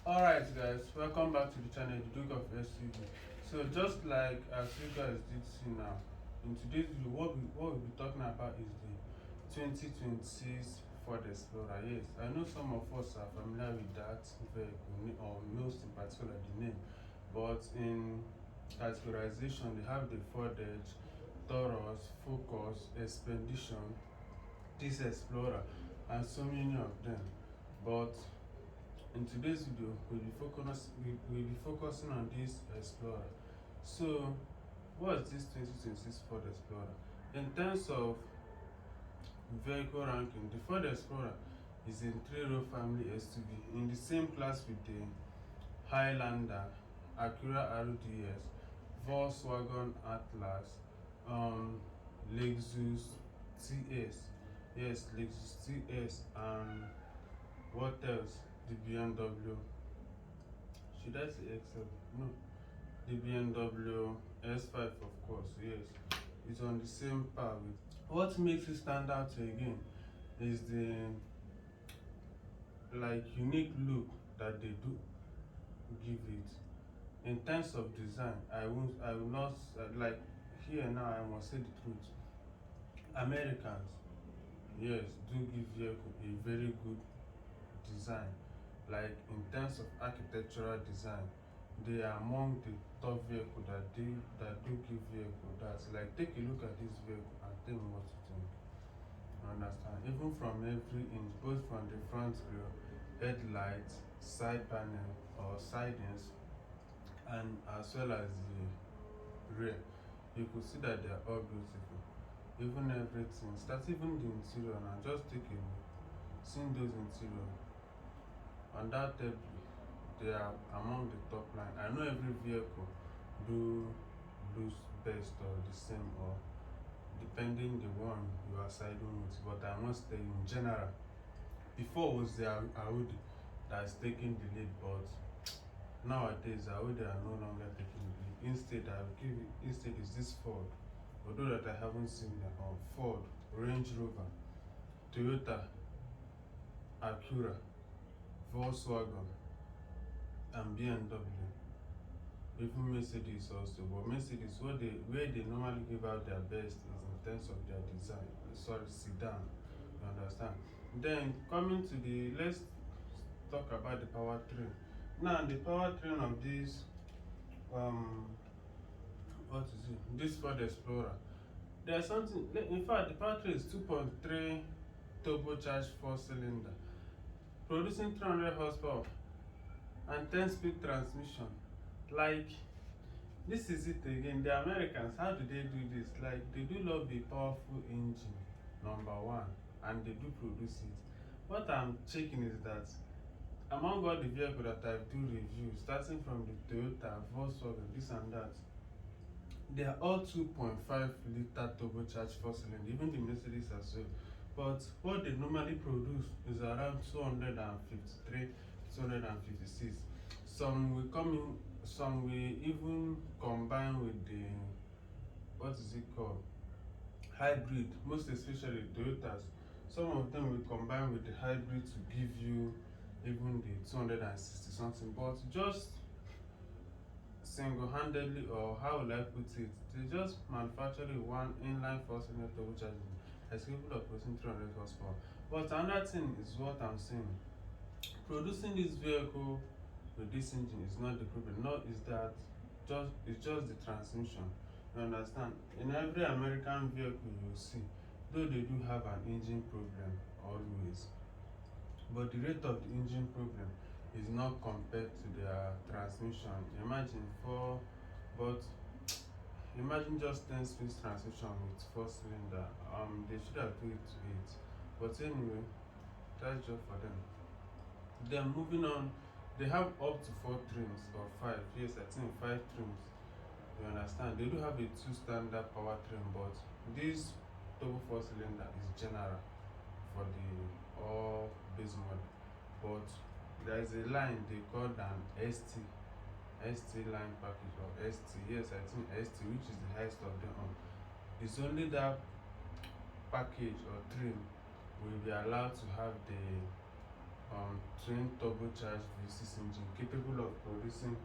Alright guys, welcome back to the channel, the Duke of SUV. So just like as you guys did see now, in today's video what we'll be talking about is the 2026 Ford Explorer. Yes, I know some of us are familiar with that vehicle, or most in particular the name, but in categorization they have the Ford Edge, Taurus, Focus, Expedition, this Explorer, and so many of them. But in today's video, we'll be focusing on this Explorer. So, what's this 2026 Ford Explorer? In terms of vehicle ranking, the Ford Explorer is a three-row family SUV in the same class with the Highlander, Acura RDS, Volkswagen Atlas, Lexus TS. Yes, Lexus TS, and what else? The BMW. Should I say X7? No. The BMW S5, of course. Yes, it's on the same par with. What makes it stand out again is the unique look that they do give it. In terms of design, I will not like here now. I must say the truth. Americans, yes, do give vehicle a very good design. Like in terms of architectural design, they are among the top vehicle that do give vehicle. That's like, take a look at this vehicle and tell me what you think. You understand? Even from every inch, both from the front grill, headlights, side panel or sidings, and as well as the rear, you could see that they are all beautiful. Even everything, start even the interior now. Just take a look. Seeing those interior, undoubtedly they are among the top line. I know every vehicle do lose best or the same, or depending the one you are siding with, but I must tell you in general, before was the Audi that is taking the lead, but nowadays Audi are no longer taking the lead. Instead, I will give you, instead is this Ford, although that I haven't seen them, Ford, Range Rover, Toyota, Acura, Volkswagen, and BMW, even Mercedes also. But Mercedes, where they normally give out their best is in terms of their design. Sorry, sedan. You understand? Then coming to the, let's talk about the powertrain. Now the powertrain of this what is it? This Ford Explorer. There's something. In fact, the powertrain is 2.3 turbocharged four-cylinder, producing 300 horsepower and 10-speed transmission. Like, this is it again. The Americans, how do they do this? Like, they do love a powerful engine, number one, and they do produce it. What I'm checking is that among all the vehicles that I do review, starting from the Toyota, Volkswagen, this and that, they are all 2.5-liter turbocharged four-cylinder, even the Mercedes as well. But what they normally produce is around 253, 256. Some will come in, some will even combine with the, what is it called? Hybrid, most especially Toyotas. Some of them will combine with the hybrid to give you even the 260 something. But just single-handedly, or how will I put it, they just manufacture one inline four-cylinder turbocharged engine that's capable of producing 300 horsepower. But another thing is what I'm saying. Producing this vehicle with this engine is not the problem. Not is that it's just the transmission. You understand? In every American vehicle you see, though they do have an engine problem always, but the rate of the engine problem is not compared to their transmission. But imagine just 10 speed transmission with four cylinder. They should have do it to it. But anyway, that's just for them. Then moving on, they have up to 4 trims or five. Yes, I think 5 trims. You understand? They do have a two standard powertrain, but this turbo four cylinder is general for the all base model. But there is a line they call an ST line package, or ST. Yes, I think ST, which is the highest of them all. It's only that package or trim will be allowed to have the twin turbocharged V6 engine capable of producing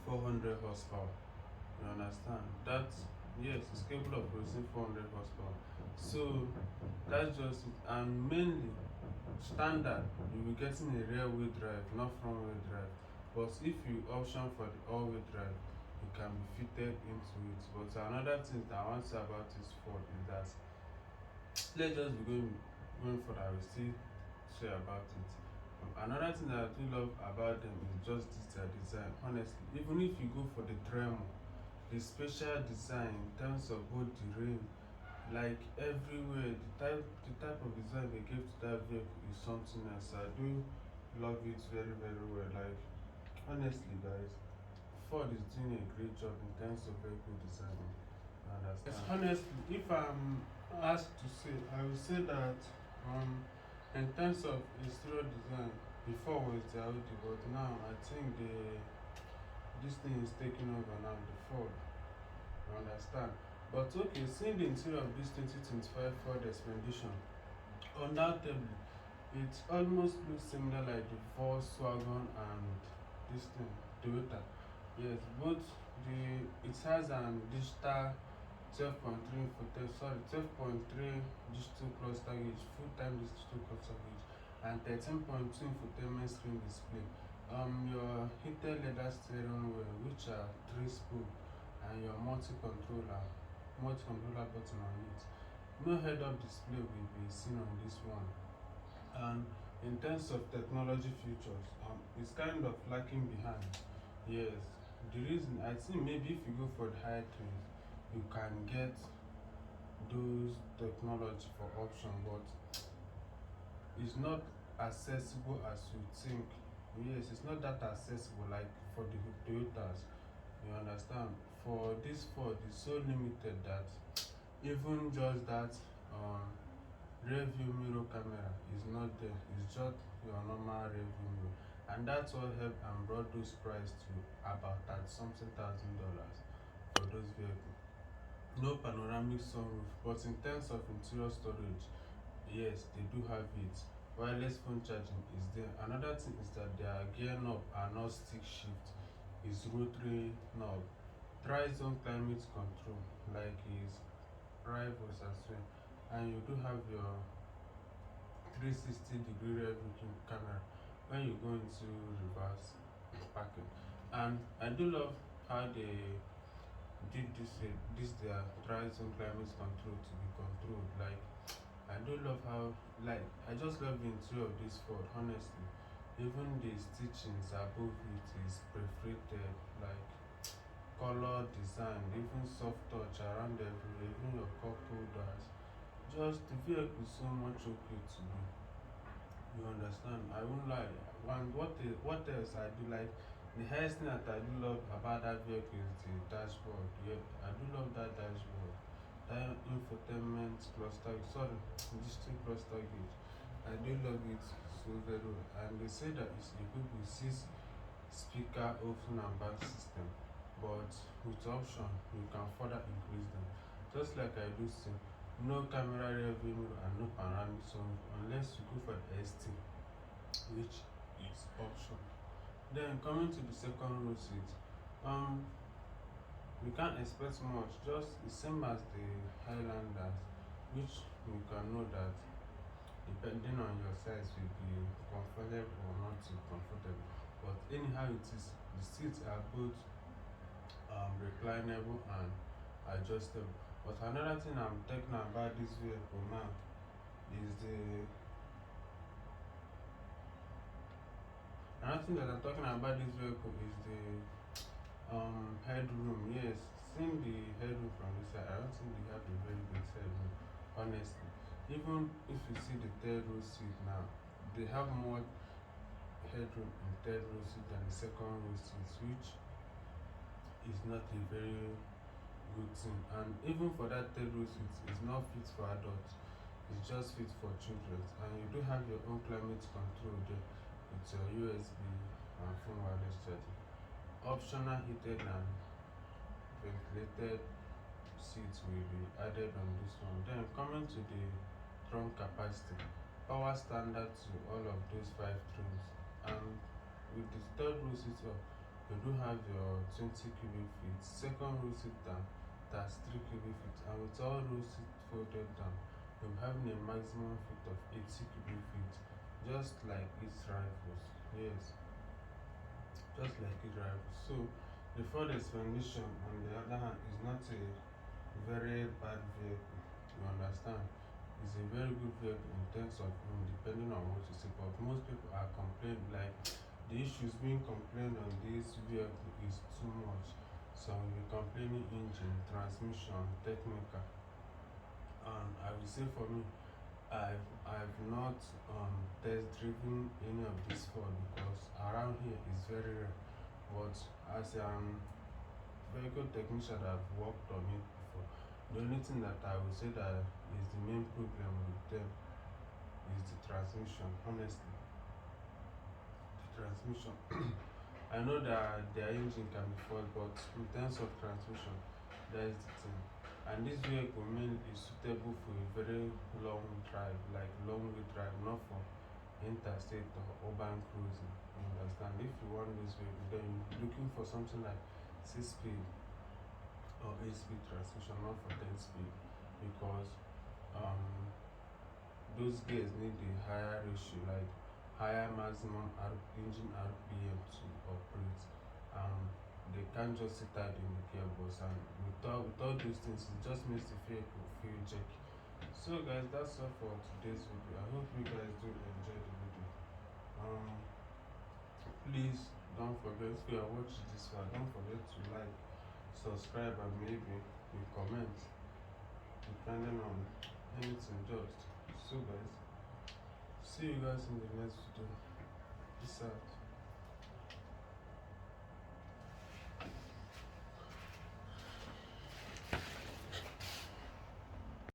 400 horsepower. You understand? That, yes, it's capable of producing 400 horsepower. So that's just it. And mainly, standard, you'll be getting a rear wheel drive, not front wheel drive. But if you option for the all wheel drive, it can be fitted into it. But another thing that I want to say about this Ford is that, let's just be going for that, we still say about it. Another thing that I do love about them is just this their design. Honestly, even if you go for the Dremel, the special design in terms of both the rim, like everywhere, the type of design they give to that vehicle is something else. I do love it very very well. Like, honestly, guys, Ford is doing a great job in terms of vehicle design. You understand? Yes, honestly, if I'm asked to say, I would say that in terms of exterior design, before was the Audi, but now I think this thing is taking over now, the Ford. You understand? But okay, seeing the interior of this 2025 Ford Expedition, undoubtedly, it almost looks similar like the Volkswagen and this thing, Toyota. Yes, both it has an digital 12.3 12.3 digital cluster gauge, full-time digital cluster gauge, and 13.2 infotainment screen display. Your heated leather steering wheel, which are 3 spoke, and your multi-controller button on it. No head-up display will be seen on this one. And in terms of technology features, it's kind of lacking behind. Yes, the reason I think maybe if you go for the higher things, you can get those technology for option, but it's not accessible as you think. Yes, it's not that accessible like for the Toyotas. You understand? For this Ford, it's so limited that even just that rear view mirror camera is not there. It's just your normal rear view mirror, and that's what helped and brought those price to about $30 something thousand for those vehicles. No panoramic sunroof, but in terms of interior storage, yes, they do have it. Wireless phone charging is there. Another thing is that their gear knob are not stick shift, is rotary knob. Tri-zone climate control, like his rivals as well. And you do have your 360-degree rear view camera when you go into reverse parking. And I do love how they did this their tri-zone climate control to be controlled. Like, I do love how, like, I just love the interior of this Ford, honestly. Even the stitchings above it is perforated, like color design, even soft touch around everywhere, even your cup holders. Just the vehicle is so much okay to me. You understand? I won't lie. What else I do like? The highest thing that I do love about that vehicle is the dashboard. Yeah, I do love that dashboard. That infotainment cluster, sorry, digital cluster gauge. I do love it so very well. And they say that it's equipped with 6 speaker open and back system. But with option, you can further increase them. Just like I do say, no camera rear view mirror and no panoramic sunroof unless you go for the ST, which is option. Then coming to the second row seat, we can't expect much, just the same as the Highlanders, which you can know that depending on your size will be comfortable or not too comfortable. But anyhow it is, the seats are both reclinable and adjustable. But another thing I'm talking about this vehicle now is another thing that I'm talking about this vehicle is the headroom. Yes, seeing the headroom from this side, I don't think they have a very big headroom, honestly. Even if you see the third row seat now, they have more headroom in third row seat than the second row seat, which is not a very good thing. And even for that third row seat, it's not fit for adults, it's just fit for children. And you do have your own climate control there with your USB and phone wireless charging. Optional heated and ventilated seats will be added on this one. Then coming to the trunk capacity, power standard to all of those five rules. And with the third row sit up, you do have your 20 cubic feet. Second row sit down, that's 3 cubic feet. And with all rows sit folded down, you're having a maximum feet of 80 cubic feet, just like its rivals. Yes, just like its rivals. So the Ford Expedition, on the other hand, is not a very bad vehicle. You understand? It's a very good vehicle in terms of depending on what you say. But most people are complaining, like the issues being complained on this vehicle is too much. So we're complaining engine, transmission, technical. And I will say for me, I've not test driven any of this Ford because around here is very rare. But as vehicle technician that have worked on it before, the only thing that I would say that is the main problem with them is the transmission. Honestly, the transmission. I know that their engine can be fault, but in terms of transmission, that is the thing. And this vehicle mainly is suitable for a very long drive, like long way drive, not for interstate or urban cruising. You understand? If you want this vehicle, then you're looking for something like 6 speed or 8 speed transmission, not for 10 speed, because um, those gears need a higher ratio, like higher maximum engine RPM to operate. They can't just sit out in the gearbox, and without those things, it just makes the vehicle feel jerky. So, guys, that's all for today's video. I hope you guys do enjoy the video. Um, Please don't forget, if you are watching this far, don't forget to like, subscribe, and maybe you comment, depending on anything. Just so, guys, see you guys in the next video. Peace out.